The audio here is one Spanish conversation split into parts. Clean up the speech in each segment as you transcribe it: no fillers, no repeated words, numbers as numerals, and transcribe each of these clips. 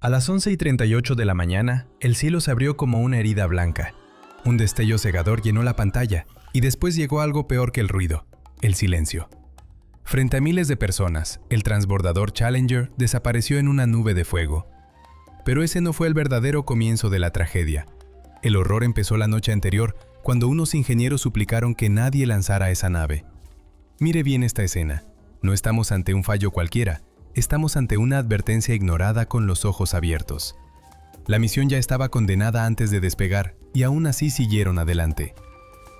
A las 11:38 de la mañana, el cielo se abrió como una herida blanca. Un destello cegador llenó la pantalla, y después llegó algo peor que el ruido: el silencio. Frente a miles de personas, el transbordador Challenger desapareció en una nube de fuego. Pero ese no fue el verdadero comienzo de la tragedia. El horror empezó la noche anterior, cuando unos ingenieros suplicaron que nadie lanzara esa nave. Mire bien esta escena. No estamos ante un fallo cualquiera, estamos ante una advertencia ignorada con los ojos abiertos. La misión ya estaba condenada antes de despegar, y aún así siguieron adelante.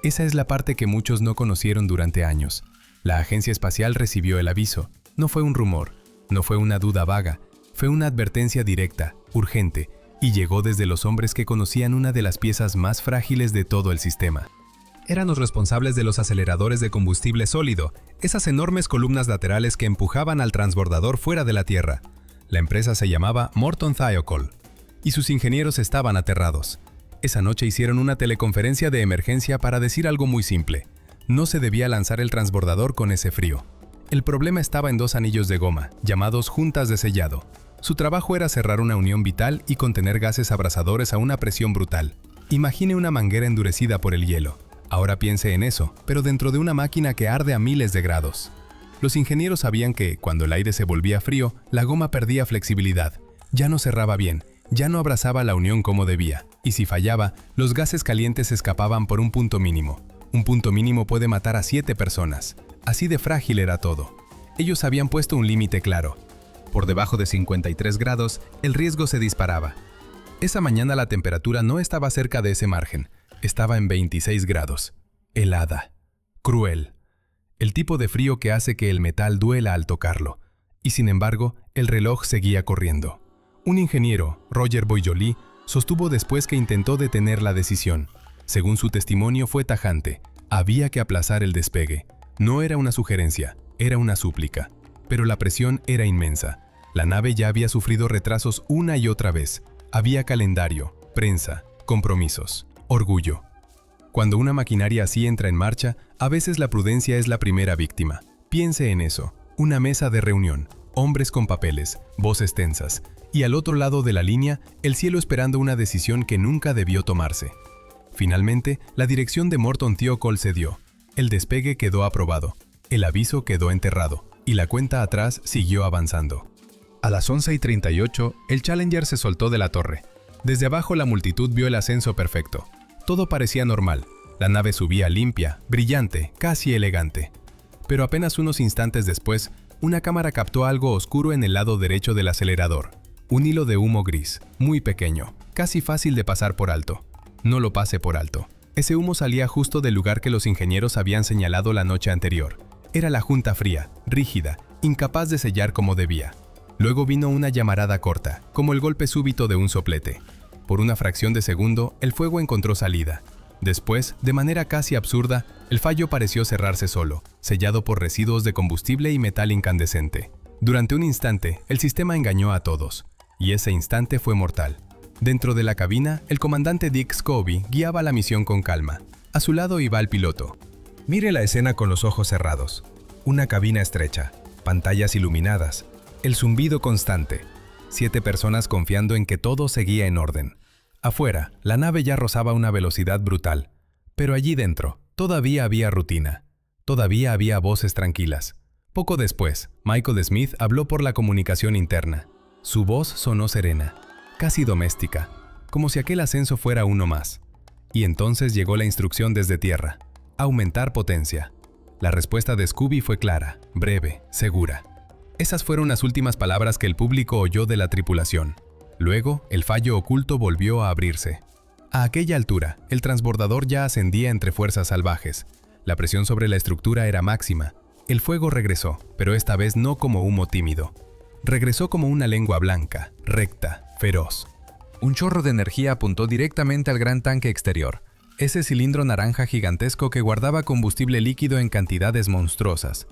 Esa es la parte que muchos no conocieron durante años. La agencia espacial recibió el aviso. No fue un rumor, no fue una duda vaga, fue una advertencia directa, urgente, y llegó desde los hombres que conocían una de las piezas más frágiles de todo el sistema. Eran los responsables de los aceleradores de combustible sólido, esas enormes columnas laterales que empujaban al transbordador fuera de la Tierra. La empresa se llamaba Morton Thiokol, y sus ingenieros estaban aterrados. Esa noche hicieron una teleconferencia de emergencia para decir algo muy simple: no se debía lanzar el transbordador con ese frío. El problema estaba en dos anillos de goma, llamados juntas de sellado. Su trabajo era cerrar una unión vital y contener gases abrasadores a una presión brutal. Imagine una manguera endurecida por el hielo. Ahora piense en eso, pero dentro de una máquina que arde a miles de grados. Los ingenieros sabían que, cuando el aire se volvía frío, la goma perdía flexibilidad. Ya no cerraba bien, ya no abrazaba la unión como debía, y si fallaba, los gases calientes escapaban por un punto mínimo. Un punto mínimo puede matar a 7 personas. Así de frágil era todo. Ellos habían puesto un límite claro. Por debajo de 53 grados, el riesgo se disparaba. Esa mañana la temperatura no estaba cerca de ese margen. Estaba en 26 grados. Helada. Cruel. El tipo de frío que hace que el metal duela al tocarlo. Y sin embargo, el reloj seguía corriendo. Un ingeniero, Roger Boisjoli, sostuvo después que intentó detener la decisión. Según su testimonio, fue tajante. Había que aplazar el despegue. No era una sugerencia, era una súplica. Pero la presión era inmensa. La nave ya había sufrido retrasos una y otra vez. Había calendario, prensa, compromisos, orgullo. Cuando una maquinaria así entra en marcha, a veces la prudencia es la primera víctima. Piense en eso. Una mesa de reunión, hombres con papeles, voces tensas, y al otro lado de la línea, el cielo esperando una decisión que nunca debió tomarse. Finalmente, la dirección de Morton Thiokol cedió. El despegue quedó aprobado, el aviso quedó enterrado, y la cuenta atrás siguió avanzando. A las 11:38, el Challenger se soltó de la torre. Desde abajo la multitud vio el ascenso perfecto. Todo parecía normal. La nave subía limpia, brillante, casi elegante. Pero apenas unos instantes después, una cámara captó algo oscuro en el lado derecho del acelerador. Un hilo de humo gris, muy pequeño, casi fácil de pasar por alto. No lo pase por alto. Ese humo salía justo del lugar que los ingenieros habían señalado la noche anterior. Era la junta fría, rígida, incapaz de sellar como debía. Luego vino una llamarada corta, como el golpe súbito de un soplete. Por una fracción de segundo, el fuego encontró salida. Después, de manera casi absurda, el fallo pareció cerrarse solo, sellado por residuos de combustible y metal incandescente. Durante un instante, el sistema engañó a todos, y ese instante fue mortal. Dentro de la cabina, el comandante Dick Scobie guiaba la misión con calma. A su lado iba el piloto. Mire la escena con los ojos cerrados. Una cabina estrecha, pantallas iluminadas, el zumbido constante. 7 personas confiando en que todo seguía en orden. Afuera, la nave ya rozaba una velocidad brutal. Pero allí dentro, todavía había rutina. Todavía había voces tranquilas. Poco después, Michael Smith habló por la comunicación interna. Su voz sonó serena, casi doméstica, como si aquel ascenso fuera uno más. Y entonces llegó la instrucción desde tierra: aumentar potencia. La respuesta de Scobie fue clara, breve, segura. Esas fueron las últimas palabras que el público oyó de la tripulación. Luego, el fallo oculto volvió a abrirse. A aquella altura, el transbordador ya ascendía entre fuerzas salvajes. La presión sobre la estructura era máxima. El fuego regresó, pero esta vez no como humo tímido. Regresó como una lengua blanca, recta, feroz. Un chorro de energía apuntó directamente al gran tanque exterior, ese cilindro naranja gigantesco que guardaba combustible líquido en cantidades monstruosas.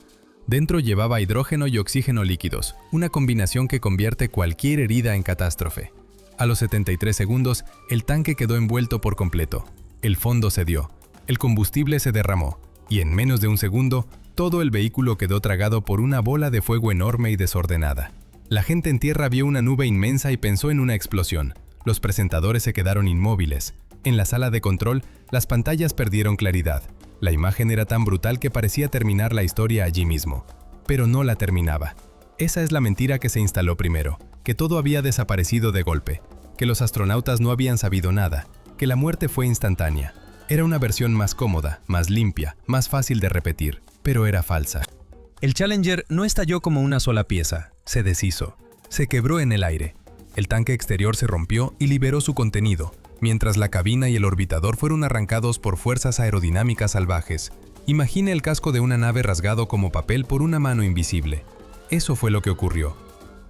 Dentro llevaba hidrógeno y oxígeno líquidos, una combinación que convierte cualquier herida en catástrofe. A los 73 segundos, el tanque quedó envuelto por completo. El fondo cedió, el combustible se derramó, y en menos de un segundo, todo el vehículo quedó tragado por una bola de fuego enorme y desordenada. La gente en tierra vio una nube inmensa y pensó en una explosión. Los presentadores se quedaron inmóviles. En la sala de control, las pantallas perdieron claridad. La imagen era tan brutal que parecía terminar la historia allí mismo. Pero no la terminaba. Esa es la mentira que se instaló primero, que todo había desaparecido de golpe, que los astronautas no habían sabido nada, que la muerte fue instantánea. Era una versión más cómoda, más limpia, más fácil de repetir, pero era falsa. El Challenger no estalló como una sola pieza, se deshizo, se quebró en el aire. El tanque exterior se rompió y liberó su contenido, mientras la cabina y el orbitador fueron arrancados por fuerzas aerodinámicas salvajes. Imagine el casco de una nave rasgado como papel por una mano invisible. Eso fue lo que ocurrió.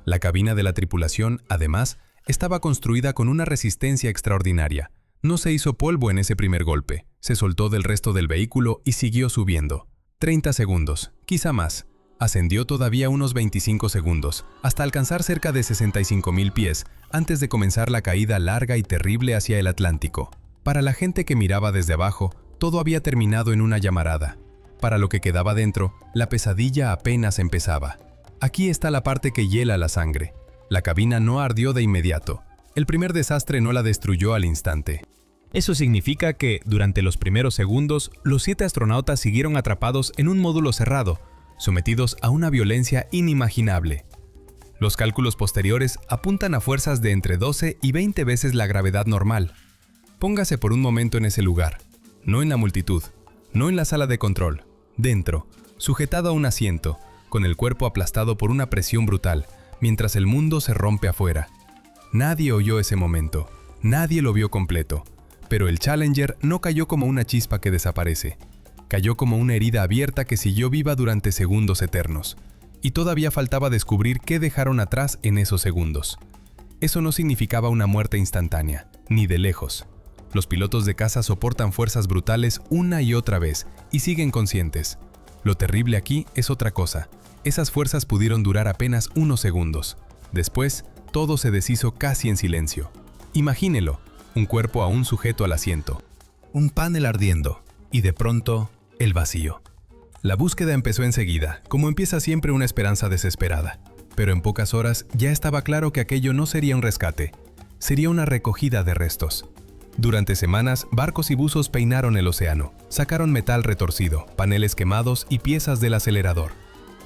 La cabina de la tripulación, además, estaba construida con una resistencia extraordinaria. No se hizo polvo en ese primer golpe, se soltó del resto del vehículo y siguió subiendo. 30 segundos, quizá más. Ascendió todavía unos 25 segundos, hasta alcanzar cerca de 65.000 pies, antes de comenzar la caída larga y terrible hacia el Atlántico. Para la gente que miraba desde abajo, todo había terminado en una llamarada. Para lo que quedaba dentro, la pesadilla apenas empezaba. Aquí está la parte que hiela la sangre. La cabina no ardió de inmediato. El primer desastre no la destruyó al instante. Eso significa que, durante los primeros segundos, los 7 astronautas siguieron atrapados en un módulo cerrado, sometidos a una violencia inimaginable. Los cálculos posteriores apuntan a fuerzas de entre 12 y 20 veces la gravedad normal. Póngase por un momento en ese lugar, no en la multitud, no en la sala de control, dentro, sujetado a un asiento, con el cuerpo aplastado por una presión brutal, mientras el mundo se rompe afuera. Nadie oyó ese momento, nadie lo vio completo, pero el Challenger no cayó como una chispa que desaparece. Cayó como una herida abierta que siguió viva durante segundos eternos. Y todavía faltaba descubrir qué dejaron atrás en esos segundos. Eso no significaba una muerte instantánea, ni de lejos. Los pilotos de caza soportan fuerzas brutales una y otra vez y siguen conscientes. Lo terrible aquí es otra cosa. Esas fuerzas pudieron durar apenas unos segundos. Después, todo se deshizo casi en silencio. Imagínelo, un cuerpo aún sujeto al asiento. Un panel ardiendo. Y de pronto, el vacío. La búsqueda empezó enseguida, como empieza siempre una esperanza desesperada. Pero en pocas horas ya estaba claro que aquello no sería un rescate. Sería una recogida de restos. Durante semanas, barcos y buzos peinaron el océano. Sacaron metal retorcido, paneles quemados y piezas del acelerador.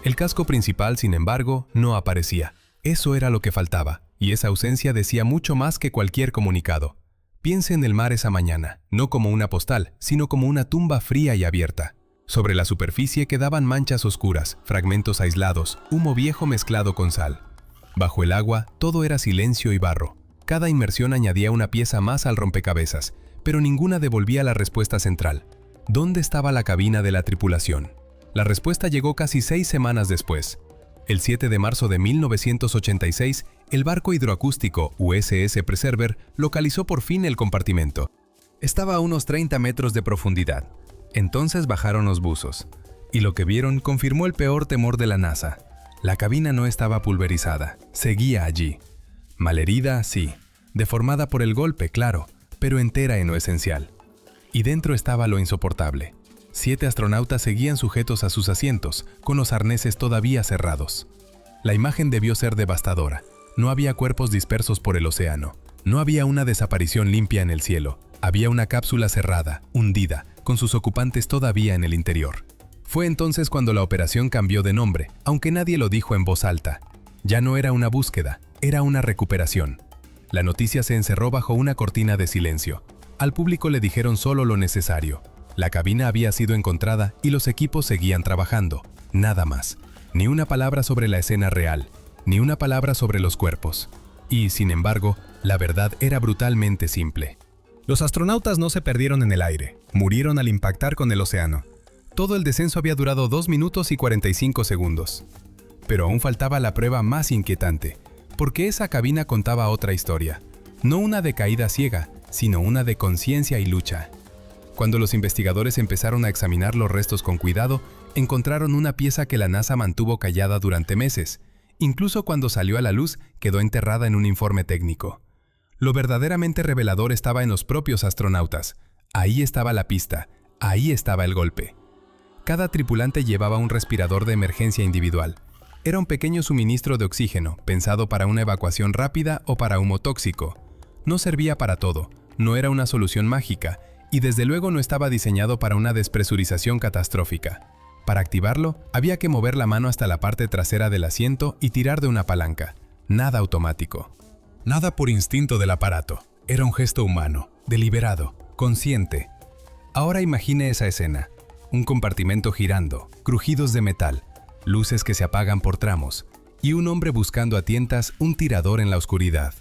El casco principal, sin embargo, no aparecía. Eso era lo que faltaba, y esa ausencia decía mucho más que cualquier comunicado. Piense en el mar esa mañana, no como una postal, sino como una tumba fría y abierta. Sobre la superficie quedaban manchas oscuras, fragmentos aislados, humo viejo mezclado con sal. Bajo el agua, todo era silencio y barro. Cada inmersión añadía una pieza más al rompecabezas, pero ninguna devolvía la respuesta central. ¿Dónde estaba la cabina de la tripulación? La respuesta llegó casi 6 semanas después. El 7 de marzo de 1986, el barco hidroacústico USS Preserver localizó por fin el compartimento. Estaba a unos 30 metros de profundidad. Entonces bajaron los buzos, y lo que vieron confirmó el peor temor de la NASA. La cabina no estaba pulverizada, seguía allí. Malherida, sí, deformada por el golpe, claro, pero entera en lo esencial. Y dentro estaba lo insoportable. 7 astronautas seguían sujetos a sus asientos, con los arneses todavía cerrados. La imagen debió ser devastadora. No había cuerpos dispersos por el océano. No había una desaparición limpia en el cielo. Había una cápsula cerrada, hundida, con sus ocupantes todavía en el interior. Fue entonces cuando la operación cambió de nombre, aunque nadie lo dijo en voz alta. Ya no era una búsqueda, era una recuperación. La noticia se encerró bajo una cortina de silencio. Al público le dijeron solo lo necesario. La cabina había sido encontrada y los equipos seguían trabajando. Nada más. Ni una palabra sobre la escena real, ni una palabra sobre los cuerpos. Y, sin embargo, la verdad era brutalmente simple. Los astronautas no se perdieron en el aire, murieron al impactar con el océano. Todo el descenso había durado 2 minutos y 45 segundos. Pero aún faltaba la prueba más inquietante, porque esa cabina contaba otra historia. No una de caída ciega, sino una de conciencia y lucha. Cuando los investigadores empezaron a examinar los restos con cuidado, encontraron una pieza que la NASA mantuvo callada durante meses. Incluso cuando salió a la luz, quedó enterrada en un informe técnico. Lo verdaderamente revelador estaba en los propios astronautas. Ahí estaba la pista, ahí estaba el golpe. Cada tripulante llevaba un respirador de emergencia individual. Era un pequeño suministro de oxígeno, pensado para una evacuación rápida o para humo tóxico. No servía para todo, no era una solución mágica, y desde luego no estaba diseñado para una despresurización catastrófica. Para activarlo, había que mover la mano hasta la parte trasera del asiento y tirar de una palanca. Nada automático. Nada por instinto del aparato. Era un gesto humano, deliberado, consciente. Ahora imagine esa escena. Un compartimento girando, crujidos de metal, luces que se apagan por tramos, y un hombre buscando a tientas un tirador en la oscuridad.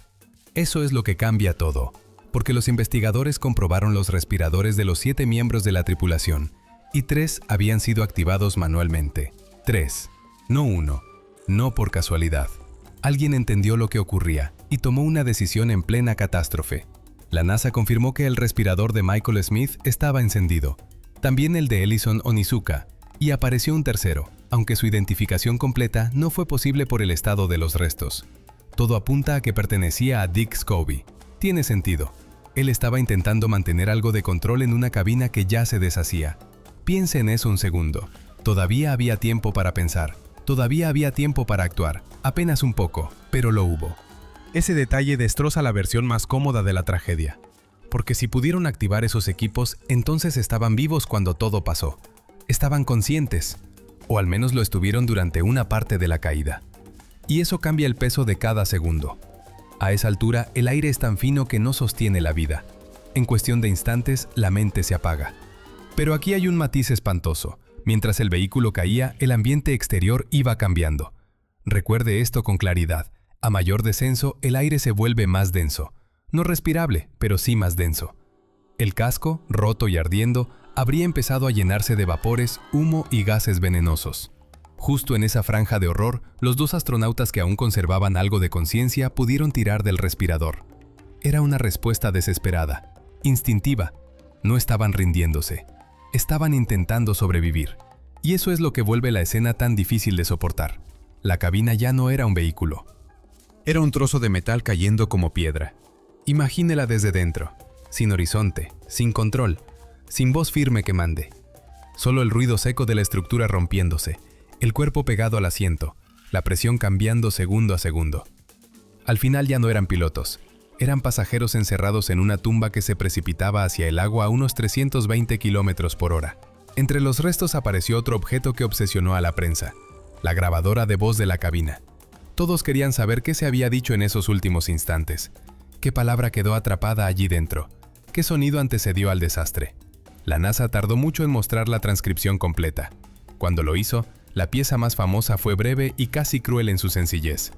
Eso es lo que cambia todo, porque los investigadores comprobaron los respiradores de los 7 miembros de la tripulación, y 3 habían sido activados manualmente. 3, no 1, no por casualidad. Alguien entendió lo que ocurría y tomó una decisión en plena catástrofe. La NASA confirmó que el respirador de Michael Smith estaba encendido, también el de Ellison Onizuka, y apareció un tercero, aunque su identificación completa no fue posible por el estado de los restos. Todo apunta a que pertenecía a Dick Scobie. Tiene sentido. Él estaba intentando mantener algo de control en una cabina que ya se deshacía. Piense en eso un segundo. Todavía había tiempo para pensar. Todavía había tiempo para actuar. Apenas un poco, pero lo hubo. Ese detalle destroza la versión más cómoda de la tragedia. Porque si pudieron activar esos equipos, entonces estaban vivos cuando todo pasó. Estaban conscientes. O al menos lo estuvieron durante una parte de la caída. Y eso cambia el peso de cada segundo. A esa altura, el aire es tan fino que no sostiene la vida. En cuestión de instantes, la mente se apaga. Pero aquí hay un matiz espantoso. Mientras el vehículo caía, el ambiente exterior iba cambiando. Recuerde esto con claridad. A mayor descenso, el aire se vuelve más denso. No respirable, pero sí más denso. El casco, roto y ardiendo, habría empezado a llenarse de vapores, humo y gases venenosos. Justo en esa franja de horror, los 2 astronautas que aún conservaban algo de conciencia pudieron tirar del respirador. Era una respuesta desesperada, instintiva. No estaban rindiéndose. Estaban intentando sobrevivir. Y eso es lo que vuelve la escena tan difícil de soportar. La cabina ya no era un vehículo. Era un trozo de metal cayendo como piedra. Imagínela desde dentro, sin horizonte, sin control, sin voz firme que mande. Solo el ruido seco de la estructura rompiéndose, el cuerpo pegado al asiento, la presión cambiando segundo a segundo. Al final ya no eran pilotos, eran pasajeros encerrados en una tumba que se precipitaba hacia el agua a unos 320 kilómetros por hora. Entre los restos apareció otro objeto que obsesionó a la prensa, la grabadora de voz de la cabina. Todos querían saber qué se había dicho en esos últimos instantes, qué palabra quedó atrapada allí dentro, qué sonido antecedió al desastre. La NASA tardó mucho en mostrar la transcripción completa. Cuando lo hizo, la pieza más famosa fue breve y casi cruel en su sencillez.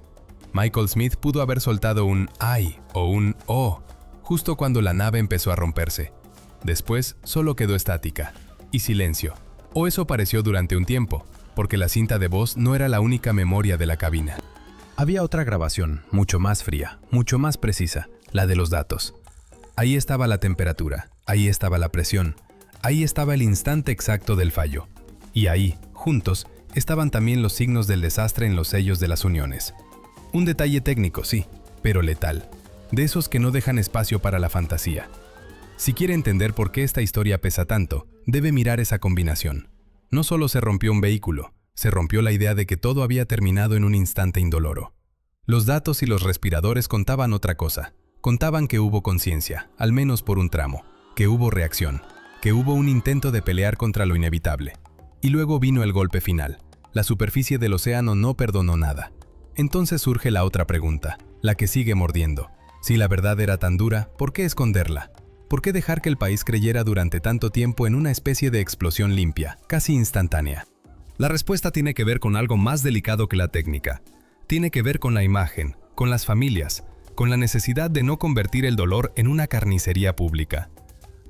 Michael Smith pudo haber soltado un ¡ay! O un ¡oh! Justo cuando la nave empezó a romperse. Después, solo quedó estática. Y silencio. O eso pareció durante un tiempo, porque la cinta de voz no era la única memoria de la cabina. Había otra grabación, mucho más fría, mucho más precisa, la de los datos. Ahí estaba la temperatura, ahí estaba la presión, ahí estaba el instante exacto del fallo. Y ahí, juntos, estaban también los signos del desastre en los sellos de las uniones. Un detalle técnico, sí, pero letal. De esos que no dejan espacio para la fantasía. Si quiere entender por qué esta historia pesa tanto, debe mirar esa combinación. No solo se rompió un vehículo, se rompió la idea de que todo había terminado en un instante indoloro. Los datos y los respiradores contaban otra cosa. Contaban que hubo conciencia, al menos por un tramo, que hubo reacción, que hubo un intento de pelear contra lo inevitable. Y luego vino el golpe final. La superficie del océano no perdonó nada. Entonces surge la otra pregunta, la que sigue mordiendo. Si la verdad era tan dura, ¿por qué esconderla? ¿Por qué dejar que el país creyera durante tanto tiempo en una especie de explosión limpia, casi instantánea? La respuesta tiene que ver con algo más delicado que la técnica. Tiene que ver con la imagen, con las familias, con la necesidad de no convertir el dolor en una carnicería pública.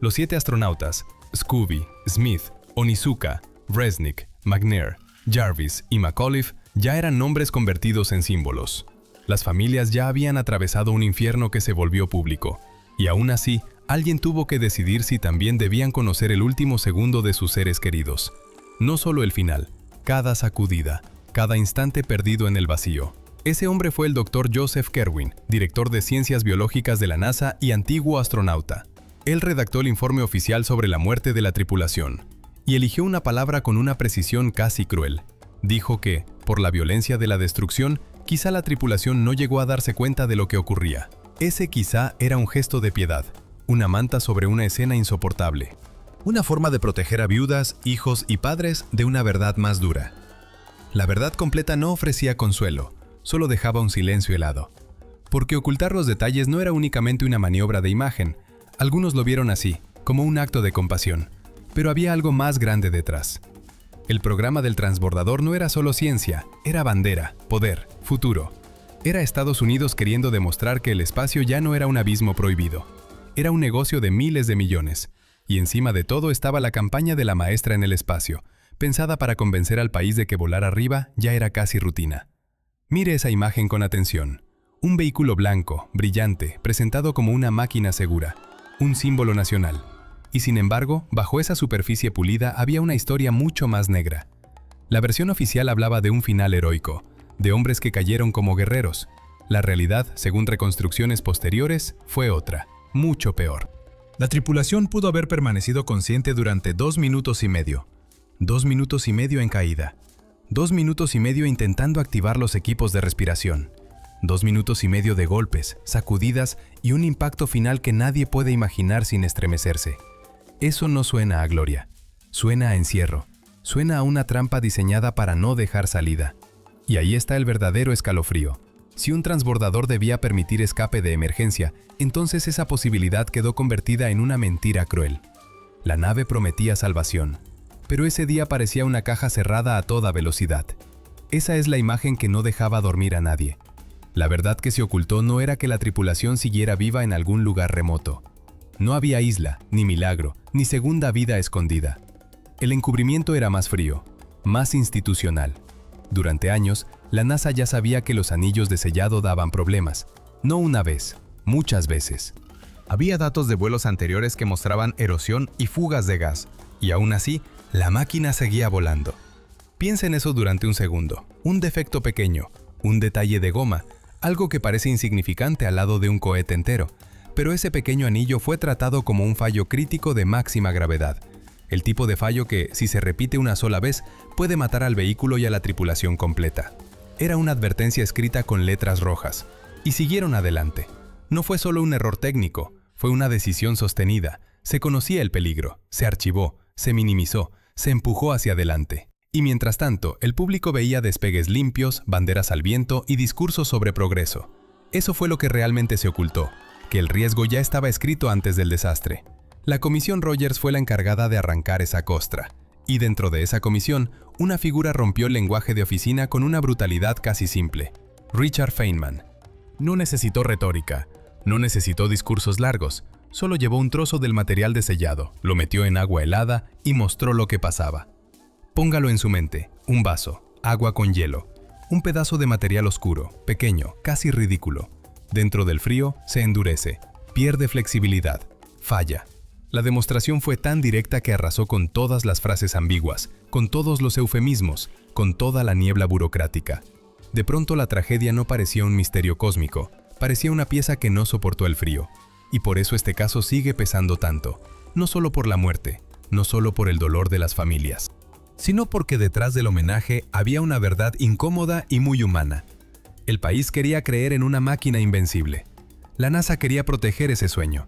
Los 7 astronautas, Scobie, Smith, Onizuka, Resnick, McNair, Jarvis y McAuliffe, ya eran nombres convertidos en símbolos. Las familias ya habían atravesado un infierno que se volvió público, y aún así, alguien tuvo que decidir si también debían conocer el último segundo de sus seres queridos. No solo el final, cada sacudida, cada instante perdido en el vacío. Ese hombre fue el Dr. Joseph Kerwin, director de Ciencias Biológicas de la NASA y antiguo astronauta. Él redactó el informe oficial sobre la muerte de la tripulación, y eligió una palabra con una precisión casi cruel. Dijo que, por la violencia de la destrucción, quizá la tripulación no llegó a darse cuenta de lo que ocurría. Ese quizá era un gesto de piedad, una manta sobre una escena insoportable. Una forma de proteger a viudas, hijos y padres de una verdad más dura. La verdad completa no ofrecía consuelo, solo dejaba un silencio helado. Porque ocultar los detalles no era únicamente una maniobra de imagen. Algunos lo vieron así, como un acto de compasión. Pero había algo más grande detrás. El programa del transbordador no era solo ciencia, era bandera, poder, futuro. Era Estados Unidos queriendo demostrar que el espacio ya no era un abismo prohibido. Era un negocio de miles de millones. Y encima de todo estaba la campaña de la maestra en el espacio, pensada para convencer al país de que volar arriba ya era casi rutina. Mire esa imagen con atención. Un vehículo blanco, brillante, presentado como una máquina segura, un símbolo nacional. Y sin embargo, bajo esa superficie pulida había una historia mucho más negra. La versión oficial hablaba de un final heroico, de hombres que cayeron como guerreros. La realidad, según reconstrucciones posteriores, fue otra, mucho peor. La tripulación pudo haber permanecido consciente durante 2 minutos y medio. 2 minutos y medio en caída. 2 minutos y medio intentando activar los equipos de respiración. 2 minutos y medio de golpes, sacudidas y un impacto final que nadie puede imaginar sin estremecerse. Eso no suena a gloria. Suena a encierro. Suena a una trampa diseñada para no dejar salida. Y ahí está el verdadero escalofrío. Si un transbordador debía permitir escape de emergencia, entonces esa posibilidad quedó convertida en una mentira cruel. La nave prometía salvación, pero ese día parecía una caja cerrada a toda velocidad. Esa es la imagen que no dejaba dormir a nadie. La verdad que se ocultó no era que la tripulación siguiera viva en algún lugar remoto. No había isla, ni milagro, ni segunda vida escondida. El encubrimiento era más frío, más institucional. Durante años, la NASA ya sabía que los anillos de sellado daban problemas. No una vez, muchas veces. Había datos de vuelos anteriores que mostraban erosión y fugas de gas, y aún así, la máquina seguía volando. Piensa en eso durante un segundo. Un defecto pequeño, un detalle de goma, algo que parece insignificante al lado de un cohete entero, pero ese pequeño anillo fue tratado como un fallo crítico de máxima gravedad. El tipo de fallo que, si se repite una sola vez, puede matar al vehículo y a la tripulación completa. Era una advertencia escrita con letras rojas. Y siguieron adelante. No fue solo un error técnico, fue una decisión sostenida. Se conocía el peligro, se archivó, se minimizó, se empujó hacia adelante. Y mientras tanto, el público veía despegues limpios, banderas al viento y discursos sobre progreso. Eso fue lo que realmente se ocultó, que el riesgo ya estaba escrito antes del desastre. La Comisión Rogers fue la encargada de arrancar esa costra. Y dentro de esa comisión, una figura rompió el lenguaje de oficina con una brutalidad casi simple. Richard Feynman. No necesitó retórica, no necesitó discursos largos, solo llevó un trozo del material de sellado, lo metió en agua helada y mostró lo que pasaba. Póngalo en su mente, un vaso, agua con hielo, un pedazo de material oscuro, pequeño, casi ridículo. Dentro del frío, se endurece, pierde flexibilidad, falla. La demostración fue tan directa que arrasó con todas las frases ambiguas, con todos los eufemismos, con toda la niebla burocrática. De pronto la tragedia no parecía un misterio cósmico, parecía una pieza que no soportó el frío. Y por eso este caso sigue pesando tanto, no solo por la muerte, no solo por el dolor de las familias, sino porque detrás del homenaje había una verdad incómoda y muy humana. El país quería creer en una máquina invencible. La NASA quería proteger ese sueño.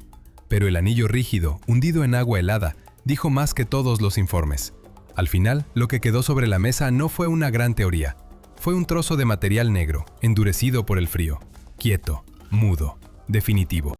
Pero el anillo rígido, hundido en agua helada, dijo más que todos los informes. Al final, lo que quedó sobre la mesa no fue una gran teoría. Fue un trozo de material negro, endurecido por el frío, quieto, mudo, definitivo.